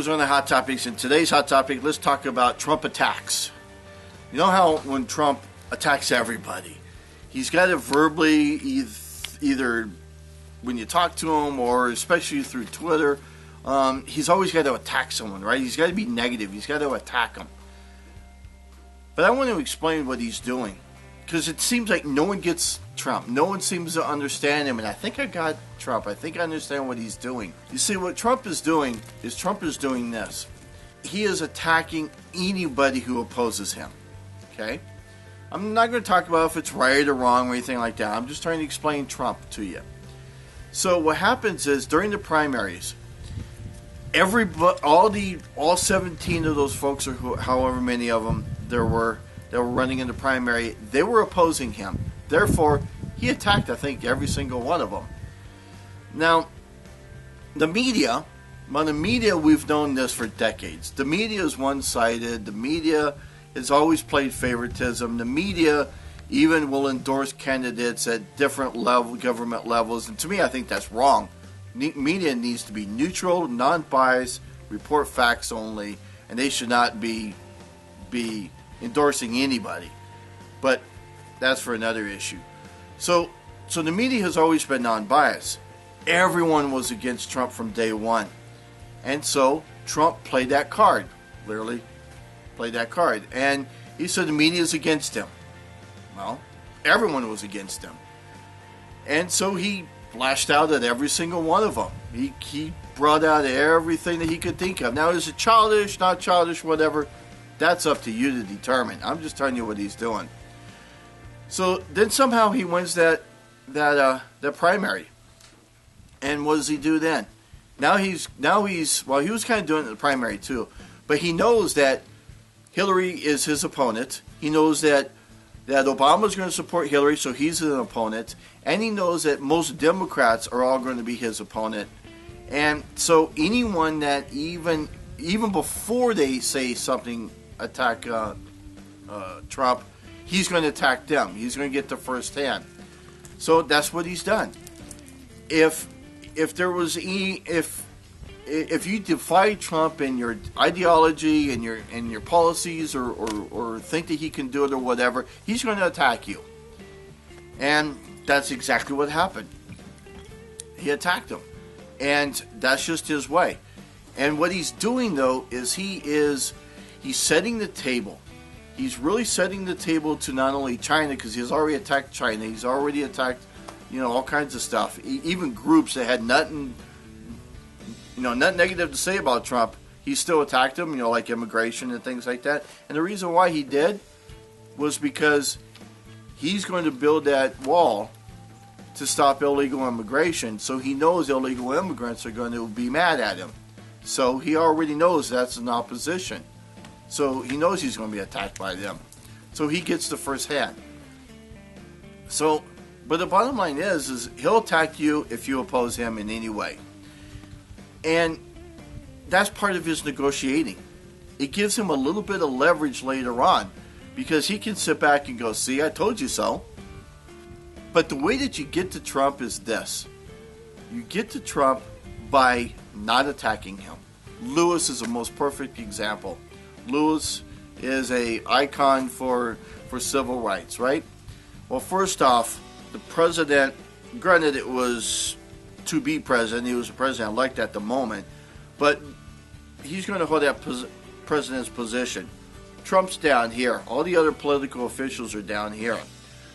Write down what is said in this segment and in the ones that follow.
Here's one of the hot topics. In today's hot topic, let's talk about Trump attacks. You know how when Trump attacks everybody, he's got to verbally either when you talk to him or especially through Twitter, he's always got to attack someone, right? He's got to be negative. He's got to attack them. But I want to explain what he's doing because it seems like no one gets Trump. No one seems to understand him, and I think I got Trump. I think I understand what he's doing. You see, what Trump is doing this. He is attacking anybody who opposes him, okay? I'm not going to talk about if it's right or wrong or anything like that. I'm just trying to explain Trump to you. So what happens is during the primaries, all 17 of those folks, or however many of them there were that were running in the primary, they were opposing him. Therefore, he attacked, I think, every single one of them. Now, the media, we've known this for decades. The media is one-sided. The media has always played favoritism. The media even will endorse candidates at different government levels. And to me, I think that's wrong. Media needs to be neutral, non-biased, report facts only, and they should not be endorsing anybody. But that's for another issue. So the media has always been non-biased. Everyone was against Trump from day one. And so Trump played that card, literally played that card. And he said the media is against him. Well, everyone was against him. And so he lashed out at every single one of them. He brought out everything that he could think of. Now, is it childish, not childish, whatever? That's up to you to determine. I'm just telling you what he's doing. So then somehow he wins that primary. And what does he do then? Now he's well, he was kind of doing it in the primary too. But he knows that Hillary is his opponent. He knows that Obama's going to support Hillary, so he's an opponent. And he knows that most Democrats are all going to be his opponent. And so anyone that even before they say something, attack Trump, he's going to attack them. He's going to get the first hand. So that's what he's done. If you defy Trump in your ideology and your policies or think that he can do it or whatever, he's going to attack you. And that's exactly what happened. He attacked him. And that's just his way. And what he's doing, though, is he's setting the table. He's really setting the table to not only China, because he's already attacked China. He's already attacked, all kinds of stuff. Even groups that had nothing negative to say about Trump, he still attacked them, like immigration and things like that. And the reason why he did was because he's going to build that wall to stop illegal immigration. So he knows illegal immigrants are going to be mad at him. So he already knows that's an opposition. So he knows he's going to be attacked by them. So he gets the first hand. But the bottom line is he'll attack you if you oppose him in any way. And that's part of his negotiating. It gives him a little bit of leverage later on because he can sit back and go, see, I told you so. But the way that you get to Trump is this. You get to Trump by not attacking him. Lewis is the most perfect example. Lewis is an icon for civil rights, right? Well, first off, the president, granted it was to be president, he was the president-elect at the moment, but he's going to hold that president's position. Trump's down here. All the other political officials are down here.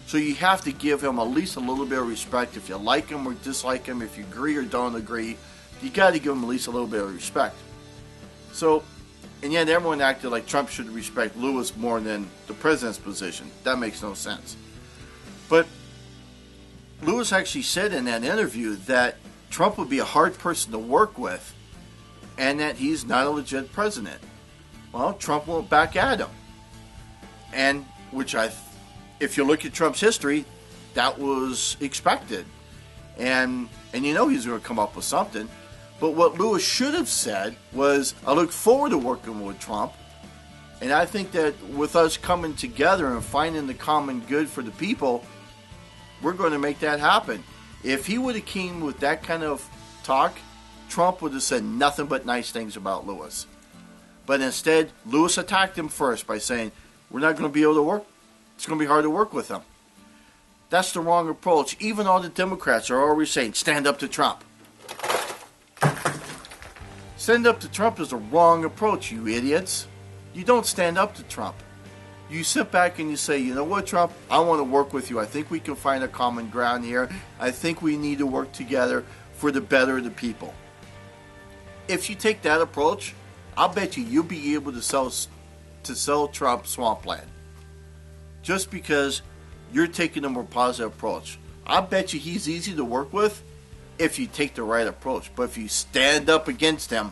So you have to give him at least a little bit of respect. If you like him or dislike him, if you agree or don't agree, you got to give him at least a little bit of respect. So, and yet everyone acted like Trump should respect Lewis more than the president's position. That makes no sense. But Lewis actually said in that interview that Trump would be a hard person to work with and that he's not a legit president. Well, Trump went back at him. And if you look at Trump's history, that was expected. And he's going to come up with something. But what Lewis should have said was, I look forward to working with Trump. And I think that with us coming together and finding the common good for the people, we're going to make that happen. If he would have came with that kind of talk, Trump would have said nothing but nice things about Lewis. But instead, Lewis attacked him first by saying, we're not going to be able to work. It's going to be hard to work with him. That's the wrong approach. Even all the Democrats are already saying, stand up to Trump. Stand up to Trump is the wrong approach, you idiots. You don't stand up to Trump. You sit back and you say, you know what, Trump, I want to work with you. I think we can find a common ground here. I think we need to work together for the better of the people. If you take that approach, I'll bet you'll be able to sell Trump swampland. Just because you're taking a more positive approach. I bet you he's easy to work with if you take the right approach. But if you stand up against him,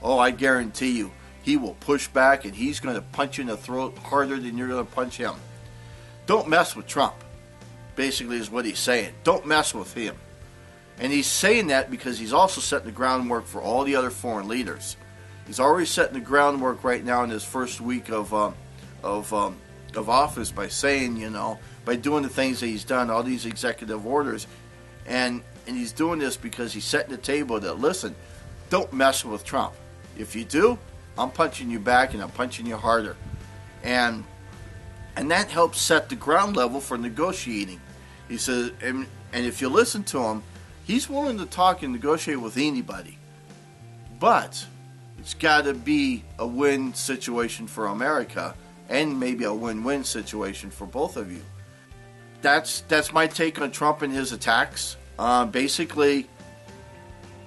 oh, I guarantee you, he will push back and he's going to punch you in the throat harder than you're going to punch him. Don't mess with Trump, basically is what he's saying. Don't mess with him. And he's saying that because he's also setting the groundwork for all the other foreign leaders. He's already setting the groundwork right now in his first week of office by saying, you know, by doing the things that he's done, all these executive orders. And he's doing this because he's setting the table that, listen, don't mess with Trump. If you do, I'm punching you back and I'm punching you harder. And that helps set the ground level for negotiating. He says, and if you listen to him, he's willing to talk and negotiate with anybody. But it's got to be a win situation for America and maybe a win-win situation for both of you. That's my take on Trump and his attacks. Basically,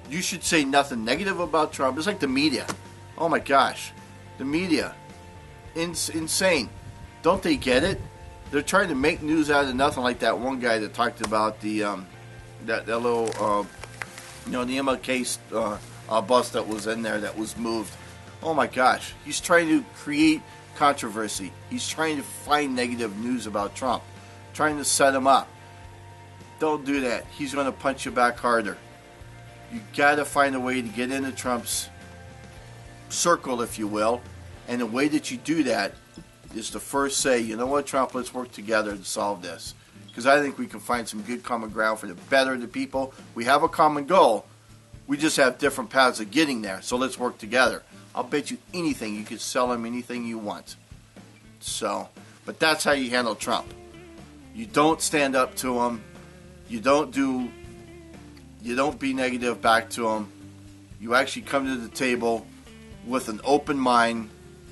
you should say nothing negative about Trump. It's like the media. Oh my gosh. The media. Insane. Don't they get it? They're trying to make news out of nothing, like that one guy that talked about the that little the MLK bus that was in there that was moved. Oh my gosh. He's trying to create controversy. He's trying to find negative news about Trump. Trying to set him up. Don't do that. He's going to punch you back harder. You got to find a way to get into Trump's circle, if you will. And the way that you do that is to first say, you know what, Trump, let's work together to solve this. Because I think we can find some good common ground for the better of the people. We have a common goal. We just have different paths of getting there. So let's work together. I'll bet you anything. You could sell him anything you want. So, but that's how you handle Trump. You don't stand up to him. You don't be negative back to him. You actually come to the table with an open mind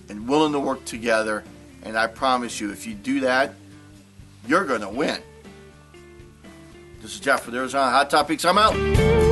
and willing to work together. And I promise you, if you do that, you're going to win. This is Jeff with Arizona Hot Topics. I'm out.